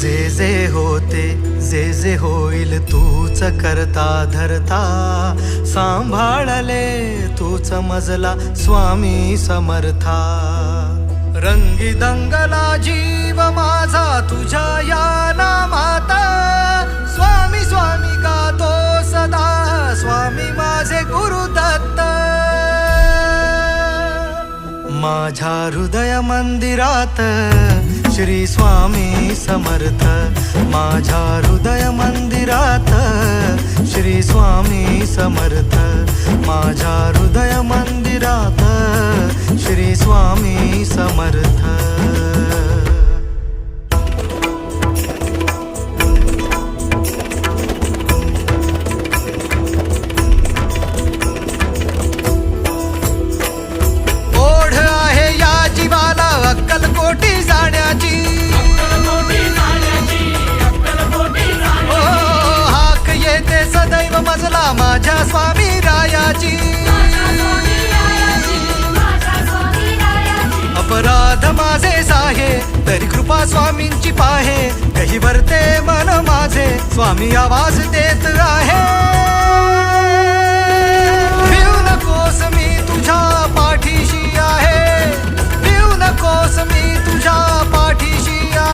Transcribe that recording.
जे जे होते जे जे होईल तूच करता धरता, सांभाळले तूच मजला स्वामी समर्था. रंगी दंगला जीव माझा तुझ्या या नामात, स्वामी स्वामी गातो सदा स्वामी माझे गुरुदत्त. माझ्या हृदय मंदिरात श्री स्वामी समर्थ, माझ्या हृदय मंदिरात श्री स्वामी समर्थ, माझ्या हृदय मंदिरात श्री स्वामी समर्थ. ओढ आहे या जीवाला अक्कलकोटी जाण्याची, हाक येते सदैव मजला माझ्या स्वामी रायाची. अपराध माझे साहे तरी कृपा स्वामींची पाहे, कही भरते मन माझे स्वामी आवाज देत आहे.